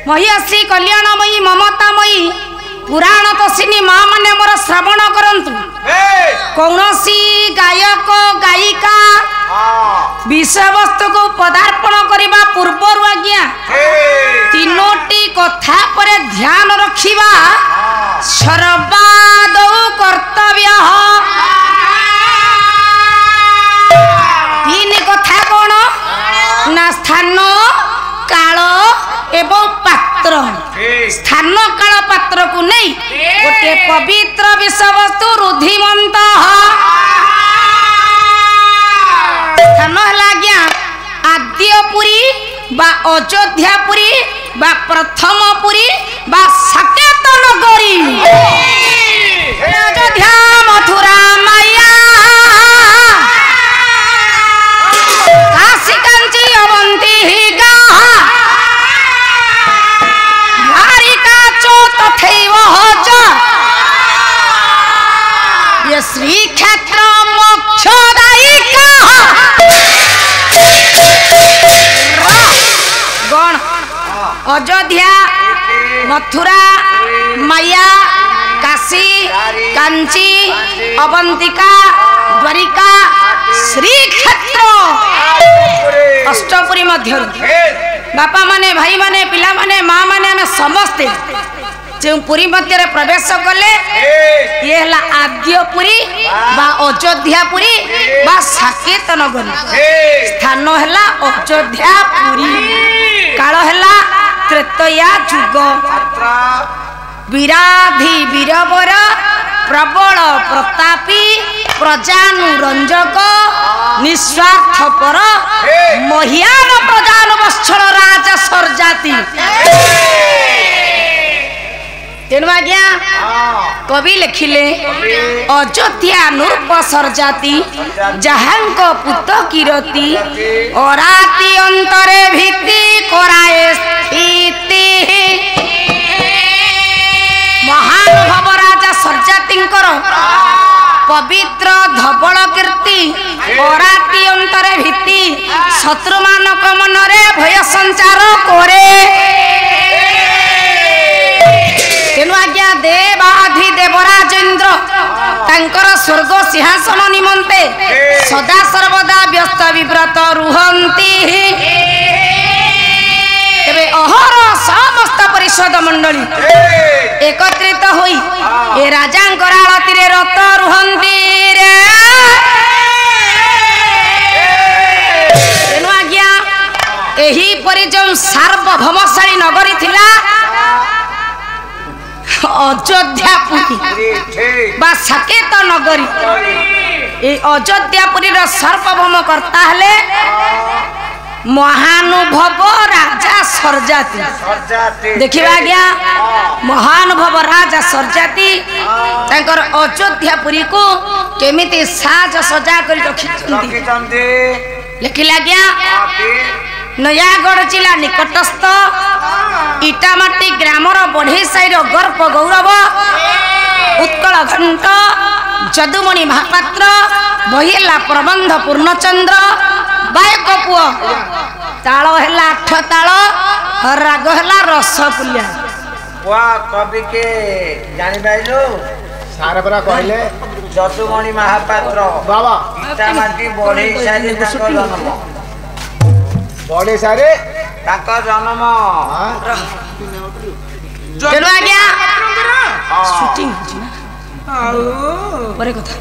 महिषी कल्याणमयी ममतामयी पुराण तोषिणी माँ माने मोर श्रवण करंतु कौनसी गायक गायिका विषय वस्तु को पदार्पण करने पूर्व आज्ञा तीनोटी कथा पर ध्यान रखिबा सर्वादौ कर्तव्य। तीन कथा कौन ना स्थान काल एवं पात्र। स्थान काल पात्र को नहीं गोटे पवित्र विषय वस्तु रुधिमंत स्थान है आज्ञा आद्यपुरी बा अयोध्यापुरी बा प्रथमपुरी बा साकेत नगरी अयोध्या मथुरा माया काशी कांची अवंती ये श्री क्षेत्र मोक्षदायिका गण अयोध्या मथुरा माया काशी कांची अवंतिका द्वारिका श्री क्षेत्र अष्टपुरी मध्य बापा माने भाई माने पिला माने माँ माने समस्ते जो पुरी मध्य प्रवेश कले ये हला आद्यपुरी बा अयोध्यापुरी बा साकेत नगरी। स्थान हला अयोध्यापुरी काल हला त्रेतया जुग विराधि वीरवर प्रबल प्रतापी प्रजानुरंजक निस्वार्थपर महियान प्रजान वत्सल राजा सरजाति। तेणु आज्ञा कवि लिखिले अयोध्या नूप सरजाति जहांक पुत किरती अराती अंतरे भीति कराए स्थिति। महानुभव राजा सरजातिंकर पवित्र धवल कीर्ति अराती अंतरे भीति शत्रुमानक मनरे भय संचार करे। तेणु आज्ञा देवाधि देवराजेन्द्र तांकर स्वर्ग सिंहासन निमंते सदा सर्वदा व्यस्त विव्रत रुहंती। तेबे अहर समस्त परिषद मंडली एकत्रित होई ए राजांकर आळती रे रत रुहंती रे। तेणु आज्ञा एही परि जो सार्वभौमशाली नगरी थिला अयोध्यापुरी बा साकेत नगरी ए अयोध्यापुरी सर्वभौम कर्ता हेले महानुभव राजा सरजाति। देखिबा आज्ञा महानुभव राजा सरजाति तांकर अयोध्यापुरी को केमिति साज सजा करि रखिछन्ती लिखिला आज्ञा नयागढ़ जिला निकटस्थ इटामाटी ग्रामर बढ़े साईर गर्भ गौरव उत्कल घंट जदुमणि महापात्र बहिला प्रबंध पूर्णचंद्र बायक पुआ ताल है 8 ताल राग है रसपुलिया। वाह कवि के जानी पाइलु सारे परा कहले जदुमणि महापात्र बाबा इटामाटी बढ़े साईर जन्म बड़े सारे जन्म चलो आ गया शूटिंग परे कथा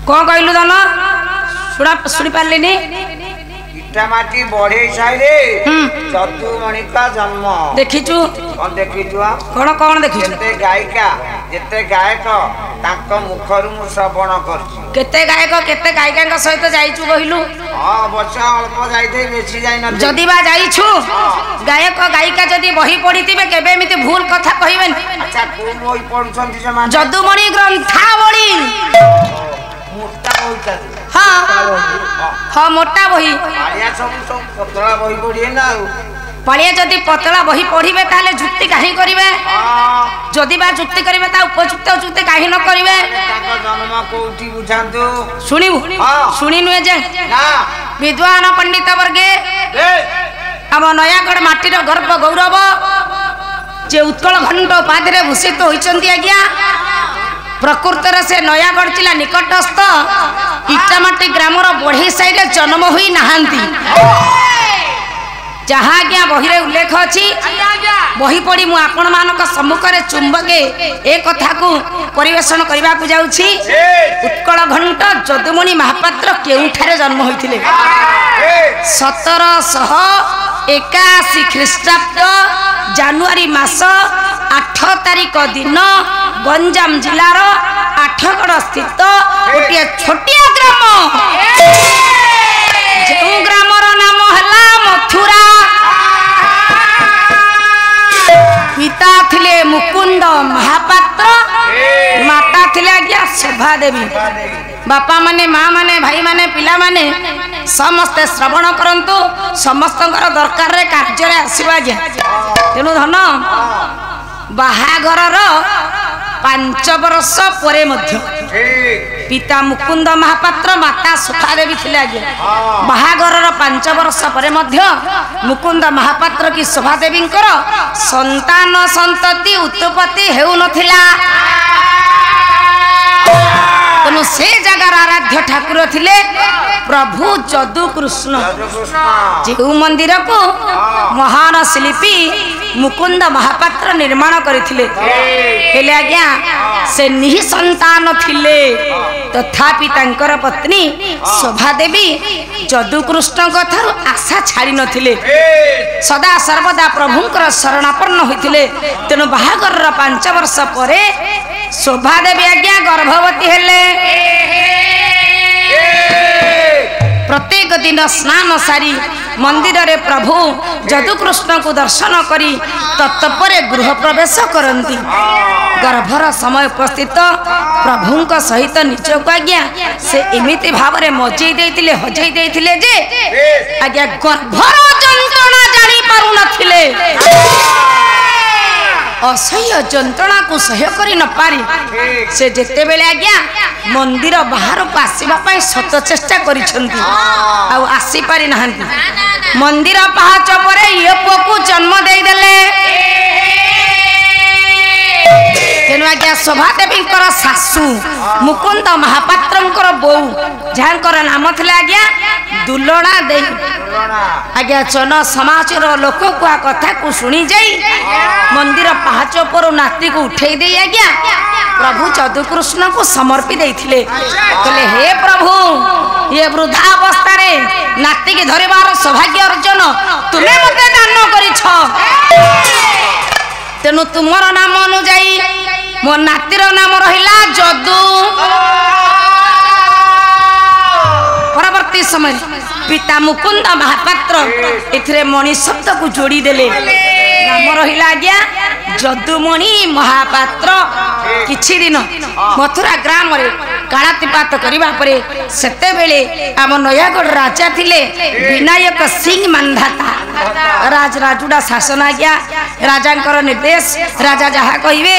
कौन कहलु दाना सुनी पारलिनी इटामाटी बढ़े साईरे जदुमणि का जन्म देखिचु कौन देखिचु कौन कौन देखिचु जेते गायिका जेते गायक तांको मुखरु मु श्रवण करछि केते गायक केते गायिका सहित जाइचु कहिलु हां बच्चा अल्प जाइते बेसी जाई न जदी बा जाइछु गायक गायिका जदी बही पढितिबे केबे एमिति भूल कथा कहिबेन। अच्छा कोन बही पढुछंती जे मान जदुमणि ग्रंथावली मोटा बही हां हां मोटा बही आया सब पतला बही पढिए ना पढ़िए जदि पतला बही पढ़िबे ताले जुक्ति काहे करिवे जदि बा जुक्ति करिवे ता उपयुक्त जुक्ति काहे न करिवे ताको जन्म कोठी बुझांतु सुनिबु सुनि नुए जे ना विद्वान पंडित वर्गे आम नयागढ़ माटीर गर्व गौरव जे उत्कल घंट उपाधि भूषित होती आज्ञा प्रकृत से नयागढ़ जिला निकटस्थ इटामाटी ग्रामर बढ़ी साइड जन्म हुई नहांती जहाँ आज्ञा बही उल्लेख अच्छी बही पढ़ी मु आपण मानक सम्मुखें चुंबके ए कथा को परिवेषण करने को जाऊँगी उत्कल घंट जदुमणि महापात्र केउठारे जन्म होइथिले 1781 ख्रीष्टाब्द जानुआरी मास 8 तारिख दिन गंजाम जिलार आठगड़ स्थित गोटे छोटिया ग्राम जो ग्रामर नाम है मथुरा पिता थिले मुकुंद महापात्र माता थिले आज्ञा शोभा देवी बापा माने माँ माने भाई माने पिला माने समस्ते श्रवण करंतु समस्तंकर दरकार रे कार्य रे आसीबा आज्ञा तेनु धन बाहाघरर 5 वर्ष परे मध्य पिता मुकुंद महापात्र माता सुखा देवी थिले आज्ञा बाहाघरर 5 वर्ष परे मध्य मुकुंद महापात्र की शोभा देवींकर संतान संतति उत्पत्ति हेउ नथिला तेणु से जगार आराध्य ठाकुर थिले प्रभु जदु कृष्ण जो मंदिर को महान शिल्पी मुकुंद महापात्र निर्माण करथिले हेले आज्ञा से निहि संतान थिले तथापि तांकर पत्नी शोभा देवी जदु कृष्ण कथार आशा छाड़ी नथिले सदा सर्वदा प्रभुंकर शरणापन्न होइथिले तेणु बाहाघर 5 वर्ष परे शोभा देवी आज्ञा गर्भवती हेले प्रत्येक दिन स्नान सारी मंदिर रे प्रभु जदुकृष्ण को दर्शन करी तत्परे गृह प्रवेश करती गर्भर समय उपस्थित प्रभुंक सहित निजक आज्ञा से एमिति भाव में मजई देइतिले हजई देइतिले जे आज्ञा गर्भर जंत्रणा जानी पारु नथिले असह्य जंत्रणा को सह्य करी न पारी से जेते बेले आज्ञा मंदिर बाहर को आसीबा पई सत चेष्टा करिसंती आ आसी पारी नहंती मंदिर पहाच परे ये पुओ जन्म देई देले तेनु आज्ञा शोभा देवींकर सासू मुकुंद महापात्रंकर बो जहाँकर नाम थिला आज्ञा दुलणा देई आज्ञा जन समाज लोक को कथा को शुणी जाई मंदिर पहाच पर नाती को उठे दे आज्ञा प्रभु जदुकृष्ण को समर्पी देथिले कहले हे प्रभु ये वृद्धावस्था रे नाती के धरिबार सौभाग्य अर्जन तुमे मते दान करिछ तेनु तुमर नाम अनुଯାयी मो नातीर नाम रहिला जदु परवर्ती समय पिता मुकुंद महापात्र एथिरे मणि शब्द को जोड़ी देले नाम रहिला आज्ञा जदुमणि महापात्र किछि दिन मथुरा ग्राम रे कालातिपात करिबा परे सेते बेले आम नयागढ़ राजा थिले विनायक सिंह मानधाता राज राजुडा शासन आज्ञा राजांकर निर्देश राजा जहा कहिबे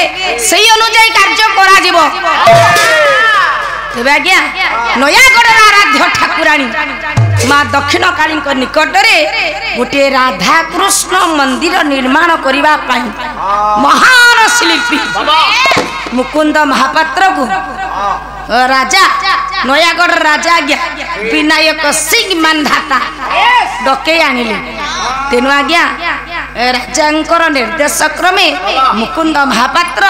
सेही अनुଯାयी कार्य करा जिवो तेबे आज्ञा नयागढ़ आराध्य ठाकुराणी माँ दक्षिण काली निकट रे गोटे राधा कृष्ण मंदिर निर्माण करने महान शिल्पी मुकुंद महापात्र को राजा नयागढ़ राजा आज्ञा विनायक सिंह मानधाता डके आनिले तेनु आज्ञा राजांकर निर्देश क्रमे मुकुंद महापात्र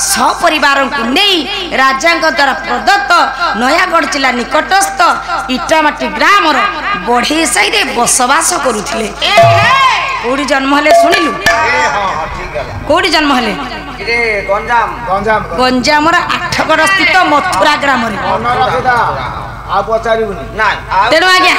सपरिवार को नहीं राजांक द्वारा प्रदत्त नयागढ़ जिला निकटस्थ इटामाटी ग्राम बढ़े साई बसवास करुथिले कोड़ी जन्म हेले सुनिलु कोड़ी जन्म हेले गंजाम आठगड़ स्थित मथुरा ग्राम तेणु आज्ञा